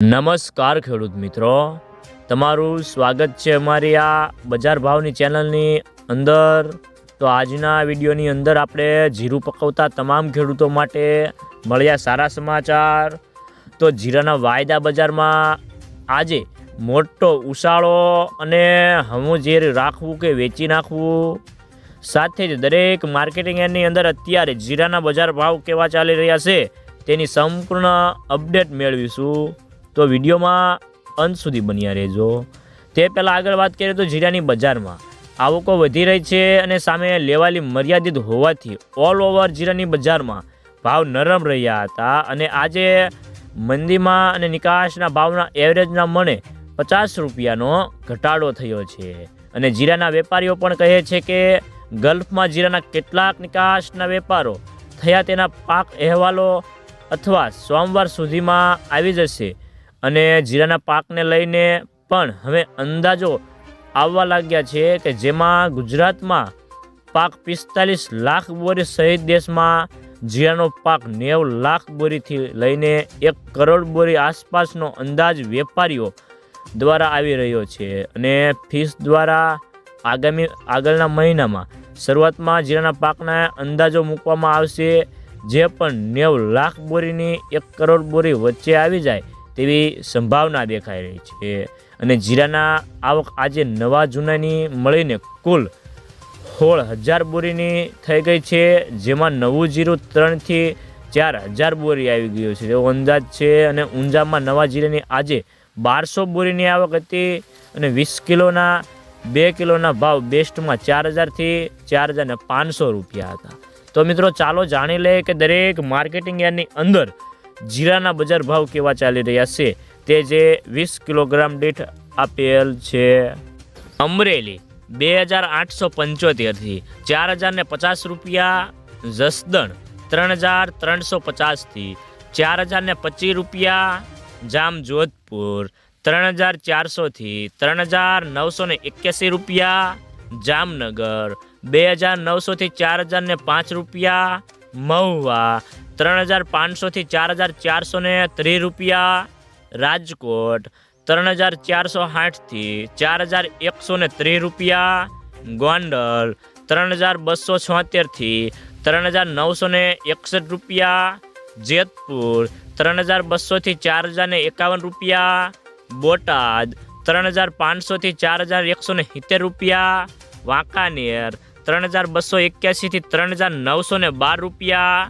નમસ્કાર ખેડૂત મિત્રો, તમારું સ્વાગત છે અમારી આ બજાર ભાવની ચેનલની અંદર। તો આજના વિડીયોની અંદર આપણે જીરું પકવતા તમામ ખેડૂતો માટે મળ્યા સારા સમાચાર। તો જીરાના વાયદા બજારમાં આજે મોટો ઉછાળો અને હમું ઝેર રાખવું કે વેચી નાખવું, સાથે જ દરેક માર્કેટિંગ યાર્ડની અંદર અત્યારે જીરાના બજાર ભાવ કેવા ચાલી રહ્યા છે તેની સંપૂર્ણ અપડેટ મેળવીશું। તો વિડીયોમાં અંત સુધી બન્યા રહેજો। તે પહેલાં આગળ વાત કરીએ તો જીરાની બજારમાં આવકો વધી રહી છે અને સામે લેવાલી મર્યાદિત હોવાથી ઓલ ઓવર જીરાની બજારમાં ભાવ નરમ રહ્યા હતા અને આજે મંદીમાં અને નિકાસના ભાવના એવરેજના મણે 50 રૂપિયાનો ઘટાડો થયો છે અને જીરાના વેપારીઓ પણ કહે છે કે ગલ્ફમાં જીરાના કેટલાક નિકાસના વેપારો થયા તેના પાક અહેવાલો અથવા સોમવાર સુધીમાં આવી જશે અને જીરાના પાકને લઈને પણ હવે અંદાજો આવવા લાગ્યા છે કે જેમાં ગુજરાતમાં પાક 45 લાખ બોરી સહિત દેશમાં જીરાનો પાક 90 લાખ બોરીથી લઈને 1 કરોડ બોરી આસપાસનો અંદાજ વેપારીઓ દ્વારા આવી રહ્યો છે અને ફીસ દ્વારા આગળના મહિનામાં શરૂઆતમાં જીરાના પાકના અંદાજો મૂકવામાં આવશે, જે પણ 90 લાખ બોરીની 1 કરોડ બોરી વચ્ચે આવી જાય તેવી સંભાવના દેખાઈ રહી છે અને જીરાના આવક આજે નવા જૂનાની મળીને કુલ 16,000 બોરીની થઈ ગઈ છે, જેમાં નવું જીરું 3 થી 4,000 બોરી આવી ગયું છે તેવો અંદાજ છે અને ઊંઝામાં નવા જીરાની આજે 1200 બોરીની આવક હતી અને 20 કિલોના 2 કિલોના ભાવ બેસ્ટમાં 4,000 થી 4,500 રૂપિયા હતા। તો મિત્રો ચાલો જાણી લે કે દરેક માર્કેટિંગ યાર્ડની અંદર જીરાના બજાર ભાવ કેવા ચાલી રહ્યા છે તે જે 20 કિલોગ્રામ દીઠ આપેલ છે। અમરેલી 2,875 થી 4,050 રૂપિયા, જસદણ 3,350 થી 4,025 રૂપિયા, જામજોધપુર 3,400 થી 3,981 રૂપિયા, જામનગર 2,900 થી 4,005 રૂપિયા, મહુવા 3,500 થી 4,430 રૂપિયા, રાજકોટ 3,460 થી 4,130 રૂપિયા, ગોંડલ 3,276 થી 3,961 રૂપિયા, જેતપુર 3,200 થી 4,051 રૂપિયા, બોટાદ 3,500 થી 4,170 રૂપિયા, વાંકાનેર 3,281 થી 3,912 રૂપિયા,